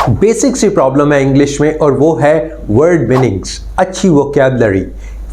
Basic सी problem है English में और वो है वर्ड मीनिंग्स, अच्छी वोकैबुलरी।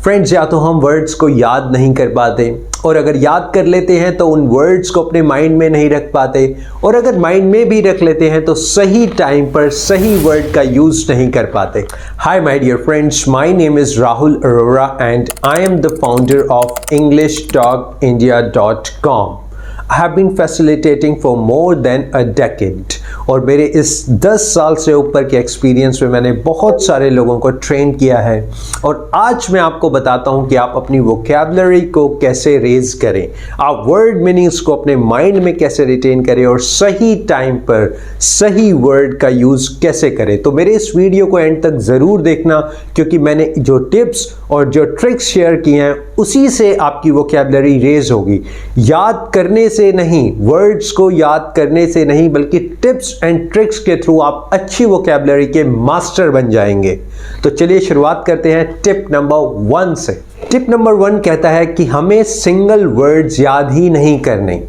फ्रेंड्स, या तो हम वर्ड्स को याद नहीं कर पाते और अगर याद कर लेते हैं तो उन वर्ड्स को अपने माइंड में नहीं रख पाते, और अगर माइंड में भी रख लेते हैं तो सही टाइम पर सही वर्ड का यूज नहीं कर पाते। Hi my dear friends, my name is Rahul Arora and I am the founder of EnglishTalkIndia.com। I have been facilitating for more than a decade और मेरे इस 10 साल से ऊपर के एक्सपीरियंस में मैंने बहुत सारे लोगों को ट्रेन किया है और आज मैं आपको बताता हूं कि आप अपनी वोकैबुलरी को कैसे रेज करें, आप वर्ड मीनिंग्स को अपने माइंड में कैसे रिटेन करें और सही टाइम पर सही वर्ड का यूज कैसे करें। तो मेरे इस वीडियो को एंड तक जरूर देखना, क्योंकि मैंने जो टिप्स और जो ट्रिक्स शेयर किए हैं उसी से आपकी वोकैबुलरी रेज होगी। याद करने से नहीं, वर्ड्स को याद करने से नहीं, बल्कि टिप्स एंड ट्रिक्स के थ्रू आप अच्छी वोकैबुलरी के मास्टर बन जाएंगे। तो चलिए शुरुआत करते हैं टिप नंबर 1 से। टिप नंबर 1 कहता है कि हमें सिंगल वर्ड्स याद ही नहीं करने।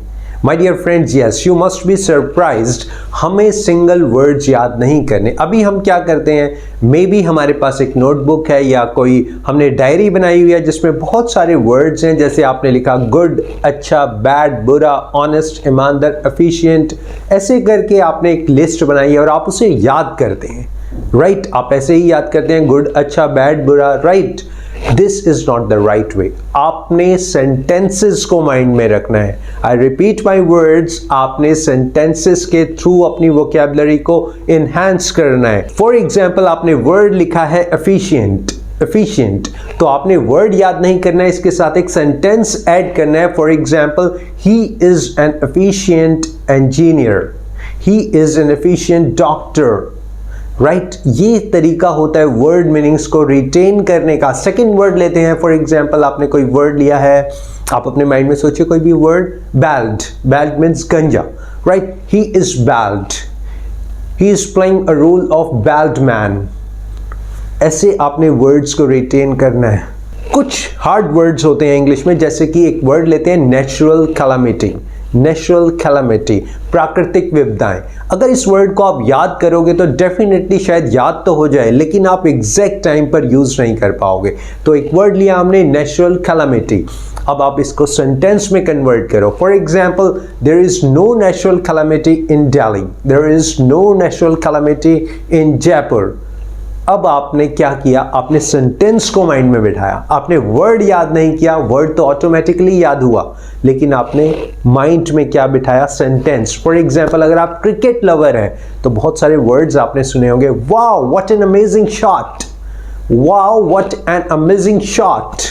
My dear friends, yes you must be surprised, हमें सिंगल वर्ड्स याद नहीं करने। अभी हम क्या करते हैं, मे बी हमारे पास एक नोटबुक है या कोई हमने डायरी बनाई हुई है जिसमें बहुत सारे वर्ड्स हैं, जैसे आपने लिखा गुड, अच्छा, बैड, बुरा, ऑनेस्ट, ईमानदार, एफिशिएंट, ऐसे करके आपने एक लिस्ट बनाई है और आप उसे याद करते हैं। राइट, आप ऐसे ही याद करते हैं, गुड, अच्छा, बैड, बुरा। Right, this is not the right way. आपने सेंटेंसेस को माइंड में रखना है। आई रिपीट माई वर्ड्स, आपने सेंटेंसेस के थ्रू अपनी वोकैबुलरी को इनहैंस करना है। फॉर एग्जाम्पल, आपने वर्ड लिखा है एफिशिएंट, एफिशिएंट, तो आपने वर्ड याद नहीं करना है, इसके साथ एक सेंटेंस ऐड करना है। For example, he is an efficient engineer, he is an efficient doctor. Right, ये तरीका होता है वर्ड मीनिंग्स को रिटेन करने का। सेकंड वर्ड लेते हैं, फॉर एग्जांपल आपने कोई वर्ड लिया है, आप अपने माइंड में सोचिए कोई भी वर्ड, बैल्ड, बैल्ड मीन्स गंजा। Right, he is bald, he is playing a role of bald man. ऐसे आपने वर्ड्स को रिटेन करना है। कुछ हार्ड वर्ड्स होते हैं इंग्लिश में, जैसे कि एक वर्ड लेते हैं नेचुरल कैलामिटी, नेचुरल कैलामिटी, प्राकृतिक विपदाएं। अगर इस वर्ड को आप याद करोगे तो डेफिनेटली शायद याद तो हो जाए, लेकिन आप एग्जैक्ट टाइम पर यूज नहीं कर पाओगे। तो एक वर्ड लिया हमने नेचुरल कैलामिटी, अब आप इसको सेंटेंस में कन्वर्ट करो। For example, there is no natural calamity in Delhi, there is no natural calamity in Jaipur. अब आपने क्या किया, आपने सेंटेंस को माइंड में बिठाया, आपने वर्ड याद नहीं किया, वर्ड तो ऑटोमेटिकली याद हुआ, लेकिन आपने माइंड में क्या बिठाया, सेंटेंस। फॉर एग्जांपल, अगर आप क्रिकेट लवर हैं तो बहुत सारे वर्ड्स आपने सुने होंगे, wow what an amazing shot, wow what an amazing shot,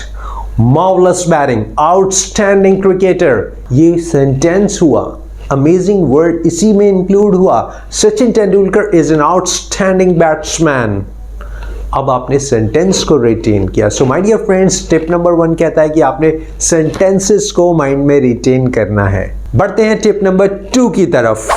marvellous batting, outstanding cricketer. ये सेंटेंस हुआ, अमेजिंग वर्ड इसी में इंक्लूड हुआ। Sachin Tendulkar is an outstanding batsman. अब आपने सेंटेंस को रिटेन किया। So my dear friends, tip number 1 कहता है कि आपने सेंटेंसेस को माइंड में रिटेन करना है। बढ़ते हैं टिप नंबर 2 की तरफ।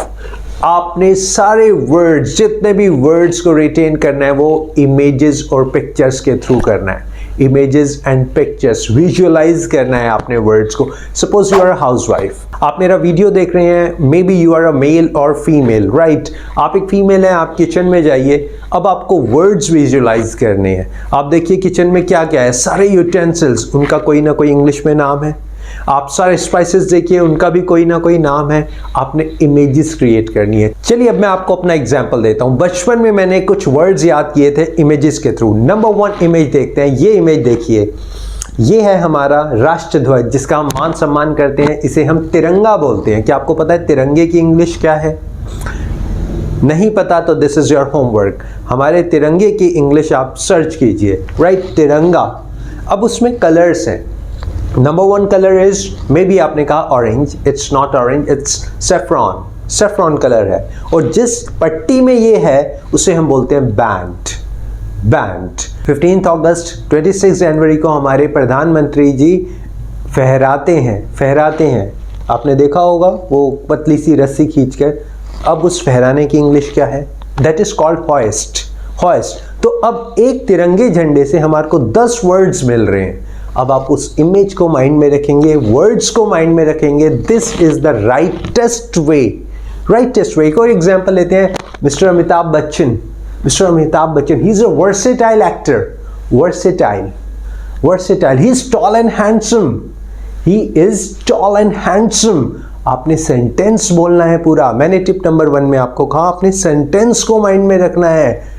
आपने सारे वर्ड्स, जितने भी वर्ड्स को रिटेन करना है वो इमेजेस और पिक्चर्स के थ्रू करना है। इमेजेस एंड पिक्चर्स, विजुअलाइज करना है आपने वर्ड्स को। Suppose you are a housewife, आप मेरा वीडियो देख रहे हैं, maybe you are a male और फीमेल। राइट, आप एक फीमेल हैं, आप किचन में जाइए, अब आपको वर्ड्स विजुअलाइज करने हैं। आप देखिए किचन में क्या क्या है, सारे यूटेंसिल्स, उनका कोई ना कोई इंग्लिश में नाम है। आप सारे स्पाइसेस देखिए, उनका भी कोई ना कोई नाम है। आपने इमेजेस क्रिएट करनी है। चलिए अब मैं आपको अपना एग्जांपल देता हूं। बचपन में मैंने कुछ वर्ड्स याद किए थे इमेजेस के थ्रू। नंबर 1 इमेज देखते हैं। ये इमेज देखिए, ये है हमारा राष्ट्र ध्वज, जिसका हम मान सम्मान करते हैं, इसे हम तिरंगा बोलते हैं। क्या आपको पता है तिरंगे की इंग्लिश क्या है? नहीं पता तो दिस इज योर होमवर्क। हमारे तिरंगे की इंग्लिश आप सर्च कीजिए। राइट, तिरंगा। अब उसमें कलर्स हैं। Number 1 colour is, may be आपने कहा orange, it's not orange, it's saffron, saffron colour है। और जिस पट्टी में ये है उसे हम बोलते हैं बैंड, बैंड। 15 अगस्त 26 जनवरी को हमारे प्रधानमंत्री जी फहराते हैं। आपने देखा होगा वो पतली सी रस्सी खींचकर। अब उस फहराने की इंग्लिश क्या है? That is called hoist, hoist. तो अब एक तिरंगे झंडे से हमारे को 10 वर्ड्स मिल रहे हैं। अब आप उस इमेज को माइंड में रखेंगे, वर्ड्स को माइंड में रखेंगे। This is the rightest way, rightest way. एक और एग्जांपल लेते हैं, Mr. Amitabh Bachchan. Mr. Amitabh Bachchan, he's a versatile actor. Versatile. Versatile. He's tall and handsome. He is tall and handsome. आपने sentence बोलना है पूरा. मैंने टिप नंबर 1 में आपको कहा आपने सेंटेंस को माइंड में रखना है.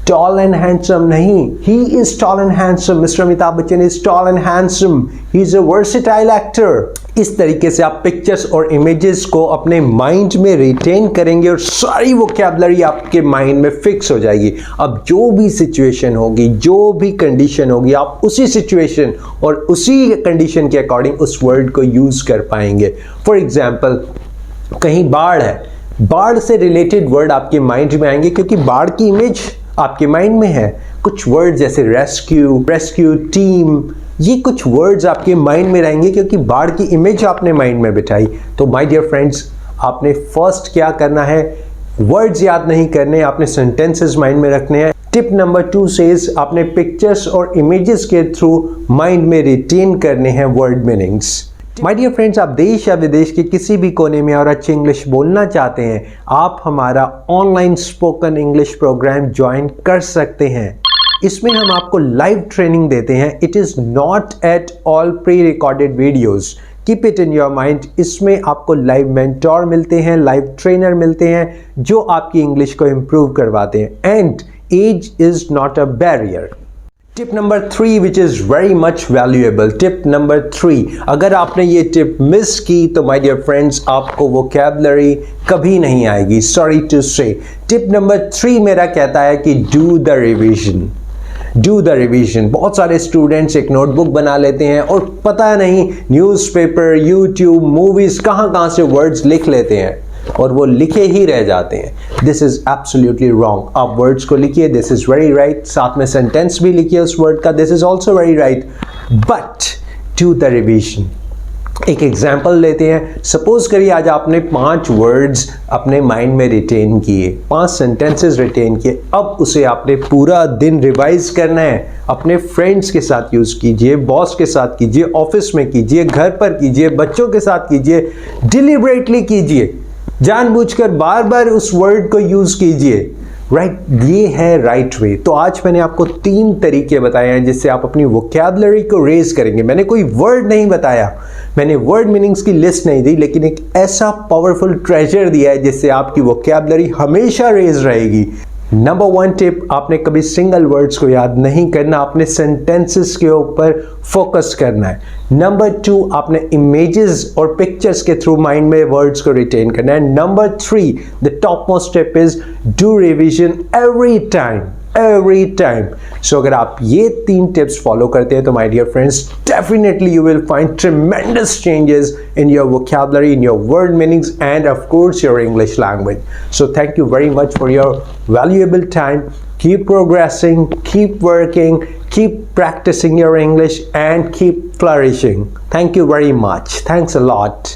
Tall and handsome नहीं. He is tall and handsome. Mr. Amitabh Bachchan is tall and handsome. He is a versatile actor. इस तरीके से आप पिक्चर्स और इमेजेस को अपने माइंड में रिटेन करेंगे और सारी वोकैबुलरी आपके माइंड में फिक्स हो जाएगी. अब जो भी सिचुएशन होगी, जो भी कंडीशन होगी, आप उसी सिचुएशन और उसी कंडीशन के अकॉर्डिंग उस वर्ड को यूज कर पाएंगे. फॉर एग्जाम्पल, कहीं बाढ़ है, बाढ़ से रिलेटेड वर्ड आपके माइंड में आएंगे क्योंकि बाढ़ की इमेज आपके माइंड में है. कुछ वर्ड जैसे रेस्क्यू, टीम, ये कुछ वर्ड्स आपके माइंड में रहेंगे क्योंकि बाढ़ की इमेज आपने माइंड में बिठाई. तो माय डियर फ्रेंड्स, आपने फर्स्ट क्या करना है, वर्ड्स याद नहीं करने, आपने सेंटेंसेस माइंड में रखने हैं. टिप नंबर 2 सेज आपने पिक्चर्स और इमेजेस के थ्रू माइंड में रिटेन करने हैं word meanings. My dear friends, आप देश या विदेश के किसी भी कोने में और अच्छी इंग्लिश बोलना चाहते हैं, आप हमारा online spoken English program join कर सकते हैं. इसमें हम आपको लाइव ट्रेनिंग देते हैं. It is not at all pre recorded videos. Keep it in your mind. इसमें आपको लाइव मेंटोर मिलते हैं, लाइव ट्रेनर मिलते हैं जो आपकी इंग्लिश को इम्प्रूव करवाते हैं. And age is not a barrier. Tip number 3 which is very much valuable. Tip number 3, अगर आपने ये टिप मिस की तो माय डियर फ्रेंड्स आपको वोकैबुलरी कभी नहीं आएगी. Sorry to say. Tip number 3 मेरा कहता है कि do the revision. Do the revision. बहुत सारे स्टूडेंट्स एक नोटबुक बना लेते हैं और पता नहीं न्यूज़पेपर, यूट्यूब, मूवीज़ कहाँ से वर्ड्स लिख लेते हैं और वो लिखे ही रह जाते हैं. This is absolutely wrong. आप वर्ड्स को लिखिए, दिस इज वेरी राइट. साथ में सेंटेंस भी लिखिए उस वर्ड का, this is also very right. But do the revision. एक एग्जाम्पल लेते हैं. सपोज करिए आज आपने 5 वर्ड्स अपने माइंड में रिटेन किए, 5 सेंटेंसेस रिटेन किए. अब उसे आपने पूरा दिन रिवाइज करना है. अपने फ्रेंड्स के साथ यूज कीजिए, बॉस के साथ कीजिए, ऑफिस में कीजिए, घर पर कीजिए, बच्चों के साथ कीजिए. डिलिबरेटली कीजिए, जानबूझकर बार बार उस वर्ड को यूज कीजिए. राइट, ये है राइट वे. तो आज मैंने आपको 3 तरीके बताए हैं जिससे आप अपनी वोकैबुलरी को रेज करेंगे. मैंने कोई वर्ड नहीं बताया, मैंने वर्ड मीनिंग्स की लिस्ट नहीं दी, लेकिन एक ऐसा पावरफुल ट्रेजर दिया है जिससे आपकी वोकैबुलरी हमेशा रेज रहेगी. नंबर 1 टिप, आपने कभी सिंगल वर्ड्स को याद नहीं करना, आपने सेंटेंसेस के ऊपर फोकस करना है. नंबर 2, आपने इमेजेस और पिक्चर्स के थ्रू माइंड में वर्ड्स को रिटेन करना है. Number 3, the top most tip is do revision every time. So अगर आप ये 3 टिप्स फॉलो करते हैं तो my dear friends, definitely you will find tremendous changes in your vocabulary, in your word meanings, and of course your English language. So thank you very much for your valuable time. Keep progressing, keep working, keep practicing your English, and keep flourishing. Thank you very much. Thanks a lot.